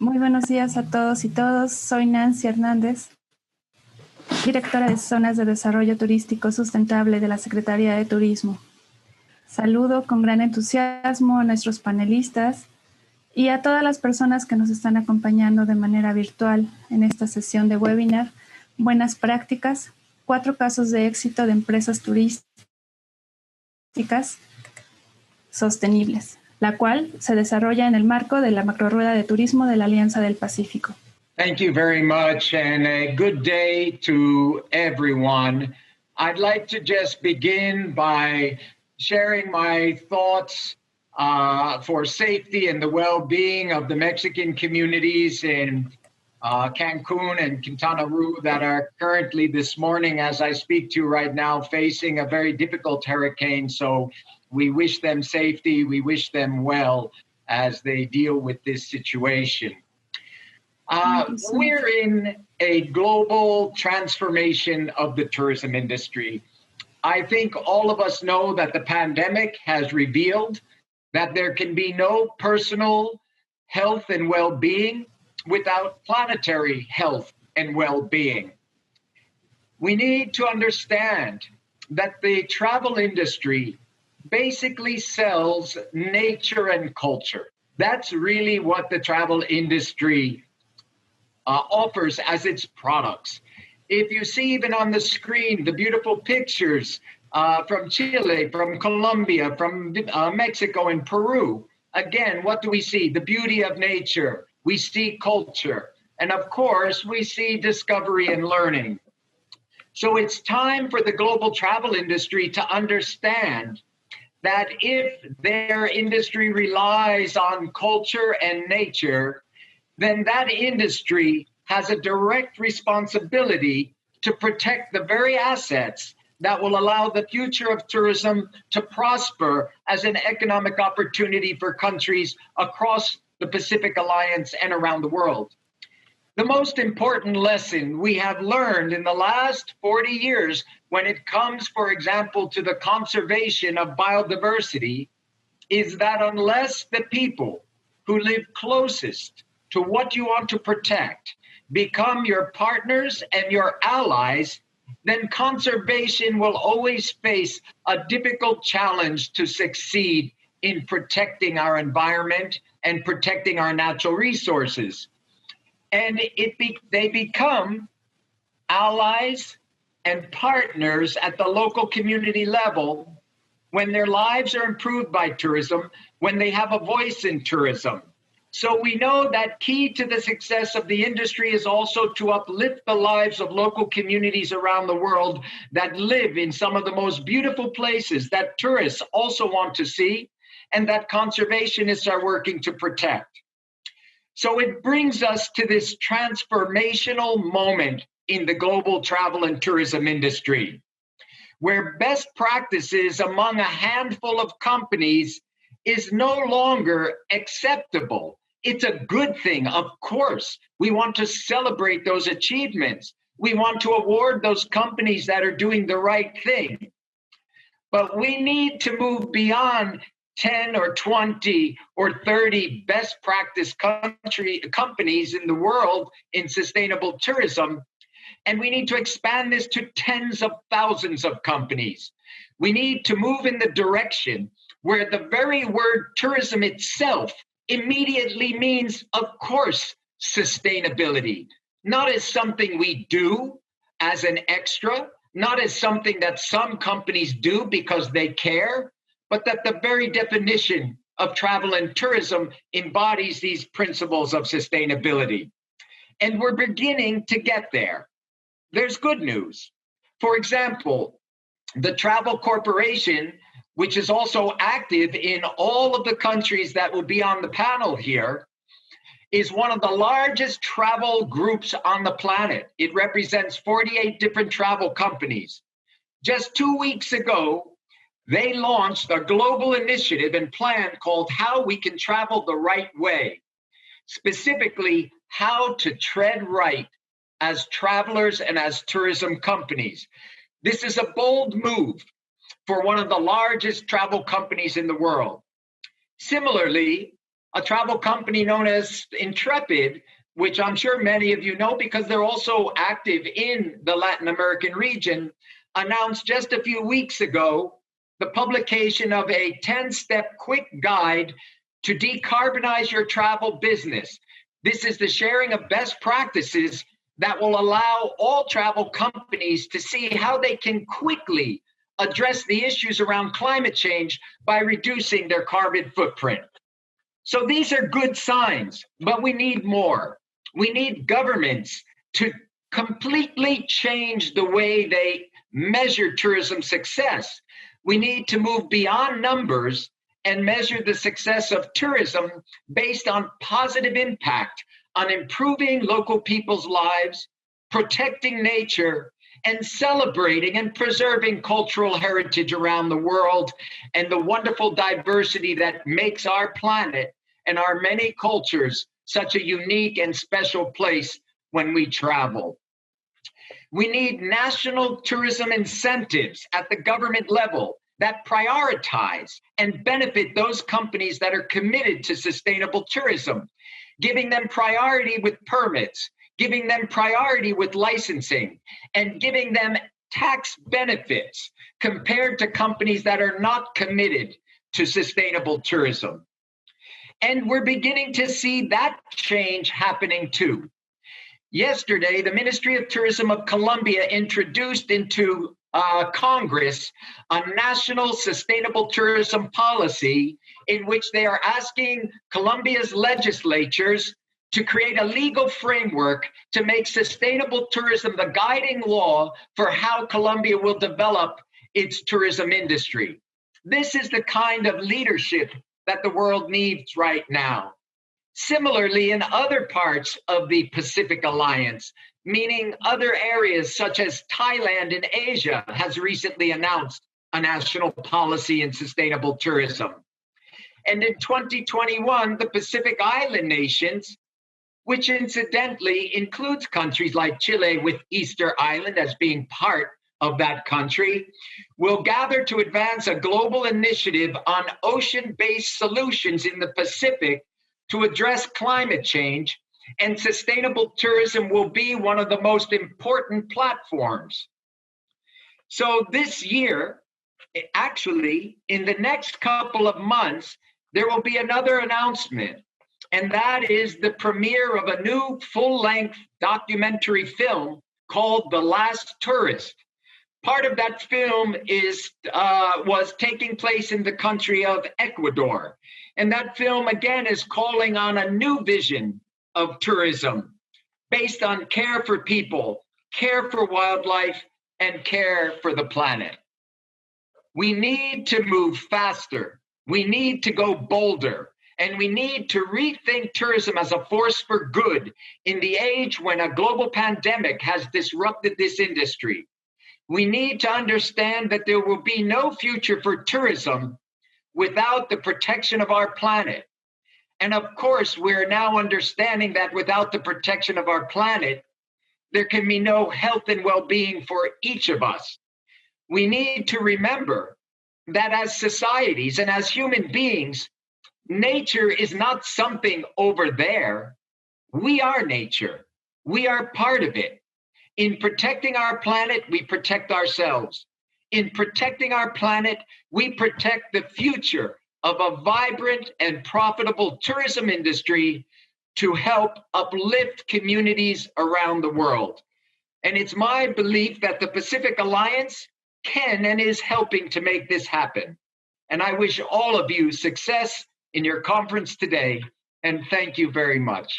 Muy buenos días a todos y todas. Soy Nancy Hernández, directora de Zonas de Desarrollo Turístico Sustentable de la Secretaría de Turismo. Saludo con gran entusiasmo a nuestros panelistas y a todas las personas que nos están acompañando de manera virtual en esta sesión de webinar Buenas Prácticas, 4 casos de éxito de empresas turísticas sostenibles, la cual se desarrolla en el marco de la Macrorrueda de Turismo de la Alianza del Pacífico. Thank you very much, and a good day to everyone. I'd like to just begin by sharing my thoughts for safety and the well-being of the Mexican communities in Cancun and Quintana Roo that are currently this morning, as I speak to you right now, facing a very difficult hurricane. So we wish them safety, we wish them well as they deal with this situation. We're in a global transformation of the tourism industry. I think all of us know that the pandemic has revealed that there can be no personal health and well-being without planetary health and well-being. We need to understand that the travel industry basically sells nature and culture. That's really what the travel industry offers as its products. If you see even on the screen the beautiful pictures from Chile, from Colombia, from Mexico and Peru, again, what do we see? The beauty of nature. We see culture. And of course, we see discovery and learning. So it's time for the global travel industry to understand that if their industry relies on culture and nature, then that industry has a direct responsibility to protect the very assets that will allow the future of tourism to prosper as an economic opportunity for countries across the Pacific Alliance and around the world. The most important lesson we have learned in the last 40 years when it comes, for example, to the conservation of biodiversity is that unless the people who live closest to what you want to protect become your partners and your allies, then conservation will always face a difficult challenge to succeed in protecting our environment and protecting our natural resources. And they become allies and partners at the local community level when their lives are improved by tourism, when they have a voice in tourism. So we know that key to the success of the industry is also to uplift the lives of local communities around the world that live in some of the most beautiful places that tourists also want to see and that conservationists are working to protect. So it brings us to this transformational moment in the global travel and tourism industry, where best practices among a handful of companies is no longer acceptable. It's a good thing, of course. We want to celebrate those achievements. We want to award those companies that are doing the right thing. But we need to move beyond 10 or 20 or 30 best practice companies in the world in sustainable tourism. And we need to expand this to tens of thousands of companies. We need to move in the direction where the very word tourism itself immediately means, of course, sustainability, not as something we do as an extra, not as something that some companies do because they care, but that the very definition of travel and tourism embodies these principles of sustainability. And we're beginning to get there. There's good news. For example, the Travel Corporation, which is also active in all of the countries that will be on the panel here, is one of the largest travel groups on the planet. It represents 48 different travel companies. Just 2 weeks ago, they launched a global initiative and plan called How We Can Travel the Right Way, specifically how to tread right as travelers and as tourism companies. This is a bold move for one of the largest travel companies in the world. Similarly, a travel company known as Intrepid, which I'm sure many of you know because they're also active in the Latin American region, announced just a few weeks ago the publication of a 10-step quick guide to decarbonize your travel business. This is the sharing of best practices that will allow all travel companies to see how they can quickly address the issues around climate change by reducing their carbon footprint. So these are good signs, but we need more. We need governments to completely change the way they measure tourism success. We need to move beyond numbers and measure the success of tourism based on positive impact on improving local people's lives, protecting nature, and celebrating and preserving cultural heritage around the world and the wonderful diversity that makes our planet and our many cultures such a unique and special place when we travel. We need national tourism incentives at the government level that prioritize and benefit those companies that are committed to sustainable tourism, giving them priority with permits, giving them priority with licensing, and giving them tax benefits compared to companies that are not committed to sustainable tourism. And we're beginning to see that change happening too. Yesterday, the Ministry of Tourism of Colombia introduced into Congress a national sustainable tourism policy in which they are asking Colombia's legislatures to create a legal framework to make sustainable tourism the guiding law for how Colombia will develop its tourism industry. This is the kind of leadership that the world needs right now. Similarly, in other parts of the Pacific Alliance, meaning other areas such as Thailand in Asia, has recently announced a national policy in sustainable tourism. And in 2021, the Pacific Island nations, which incidentally includes countries like Chile with Easter Island as being part of that country, will gather to advance a global initiative on ocean-based solutions in the Pacific to address climate change, and sustainable tourism will be one of the most important platforms. So this year, actually, in the next couple of months, there will be another announcement, and that is the premiere of a new full-length documentary film called The Last Tourist. Part of that film was taking place in the country of Ecuador. And that film, again, is calling on a new vision of tourism based on care for people, care for wildlife, and care for the planet. We need to move faster. We need to go bolder. And we need to rethink tourism as a force for good in the age when a global pandemic has disrupted this industry. We need to understand that there will be no future for tourism without the protection of our planet. And of course, we're now understanding that without the protection of our planet, there can be no health and well-being for each of us. We need to remember that as societies and as human beings, nature is not something over there. We are nature. We are part of it. In protecting our planet, we protect ourselves. In protecting our planet, we protect the future of a vibrant and profitable tourism industry to help uplift communities around the world. And it's my belief that the Pacific Alliance can and is helping to make this happen. And I wish all of you success in your conference today, and thank you very much.